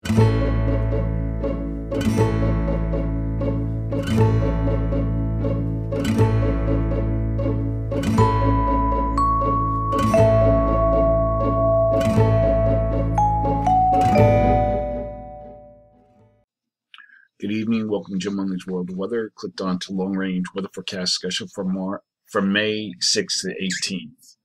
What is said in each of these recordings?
Good evening. Welcome to Jim Munley's World of Weather. Clicked on to long range weather forecast schedule from May 6th to 18th.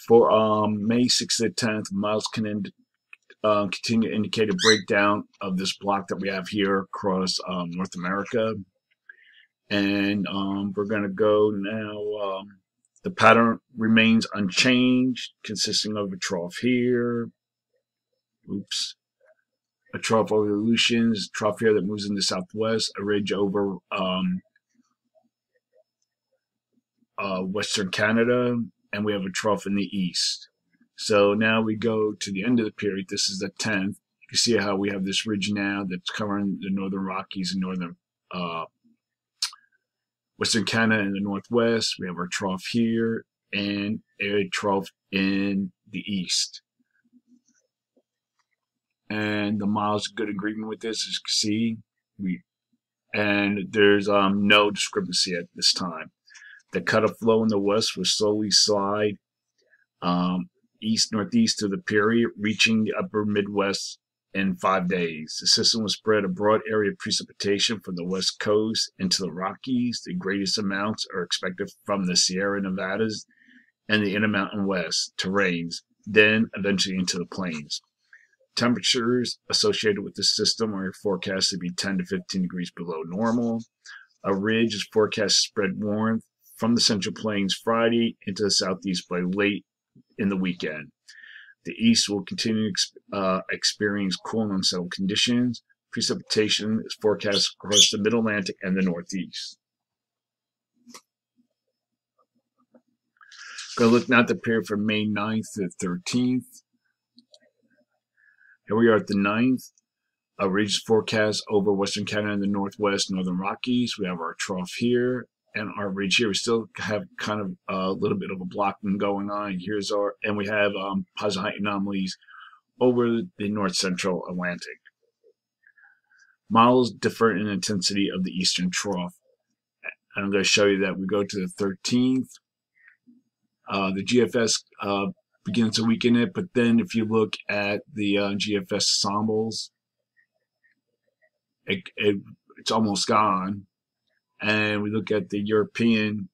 For May 6th to 10th, models can continue to indicate a breakdown of this block that we have here across North America. And we're going to go now. The pattern remains unchanged, consisting of a trough here. A trough over the Aleutians, trough here that moves into southwest, a ridge over Western Canada, and we have a trough in the east. So now we go to the end of the period. This is the 10th. You can see how we have this ridge now that's covering the northern Rockies and northern Western Canada in the northwest. We have our trough here and a trough in the east. And the models are good agreement with this, as you can see. And there's no discrepancy at this time. The cutoff flow in the west will slowly slide east-northeast to the period, reaching the upper Midwest in 5 days. The system will spread a broad area of precipitation from the west coast into the Rockies. The greatest amounts are expected from the Sierra Nevadas and the Intermountain West terrains, then eventually into the plains. Temperatures associated with the system are forecast to be 10 to 15 degrees below normal. A ridge is forecast to spread warmth from the Central Plains Friday into the southeast by late in the weekend. The east will continue to experience cool and unsettled conditions. Precipitation is forecast across the Mid-Atlantic and the Northeast. Going to look now at the period from May 9th to the 13th. Here we are at the 9th. A ridge is forecast over Western Canada and the Northwest, Northern Rockies. We have our trough here and our ridge here. We still have kind of a little bit of a blocking going on. And we have positive height anomalies over the north central Atlantic. Models differ in intensity of the eastern trough. And I'm going to show you that. We go to the 13th. The GFS begins to weaken it, but then if you look at the GFS ensembles, it's almost gone. And we look at the European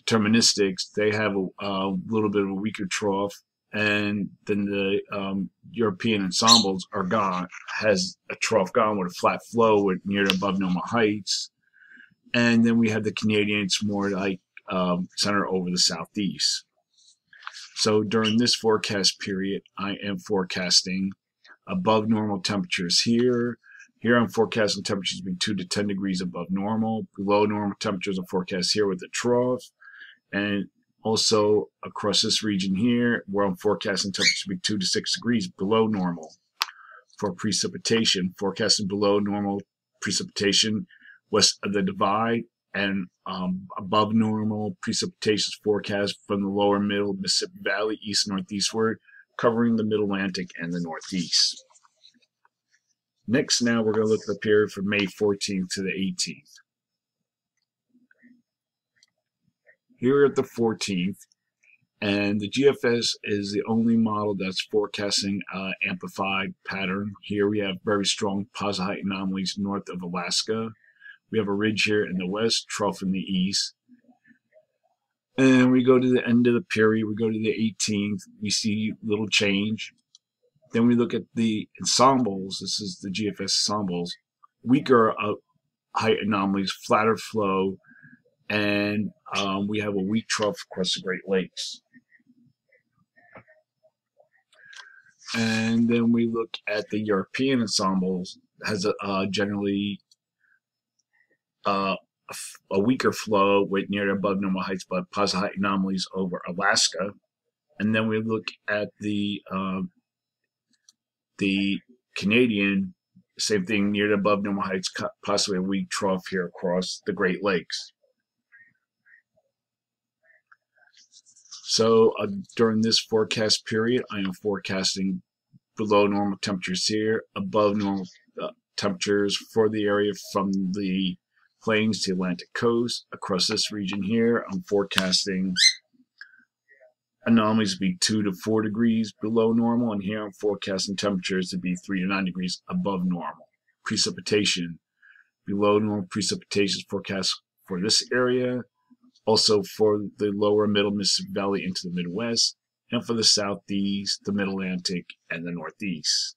deterministics, they have a little bit of a weaker trough, and then the European ensembles are gone, has a trough gone with a flat flow with near above normal heights. And then we have the Canadian, it's more like center over the southeast. So during this forecast period, I am forecasting above normal temperatures here. Here I'm forecasting temperatures between 2 to 10 degrees above normal. Below normal temperatures are forecast here with the trough. And also across this region here, where I'm forecasting temperatures between 2 to 6 degrees below normal. For precipitation, forecasting below normal precipitation west of the divide, and above normal precipitation forecast from the lower middle Mississippi Valley east northeastward, covering the Mid-Atlantic and the Northeast. Next, now we're going to look at the period from May 14th to the 18th. Here we're at the 14th, and the GFS is the only model that's forecasting amplified pattern. Here we have very strong positive height anomalies north of Alaska. We have a ridge here in the west, trough in the east. And we go to the end of the period, we go to the 18th, we see little change. Then we look at the ensembles, this is the GFS ensembles, weaker height anomalies, flatter flow, and we have a weak trough across the Great Lakes. And then we look at the European ensembles, has a generally a weaker flow with near above normal heights, but positive height anomalies over Alaska. And then we look at the Canadian, same thing, near above normal heights, possibly a weak trough here across the Great Lakes. So during this forecast period, I am forecasting below normal temperatures here, above normal temperatures for the area from the plains to Atlantic coast. Across this region here, I'm forecasting anomalies to be 2 to 4 degrees below normal, and here I'm forecasting temperatures to be 3 to 9 degrees above normal. Precipitation, below normal precipitation is forecast for this area, also for the lower middle Mississippi Valley into the Midwest, and for the Southeast, the Mid-Atlantic, and the Northeast.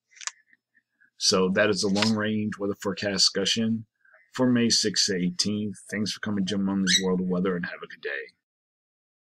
So that is a long-range weather forecast discussion for May 6th to 18th. Thanks for coming to Jim Munley's World of Weather, and have a good day.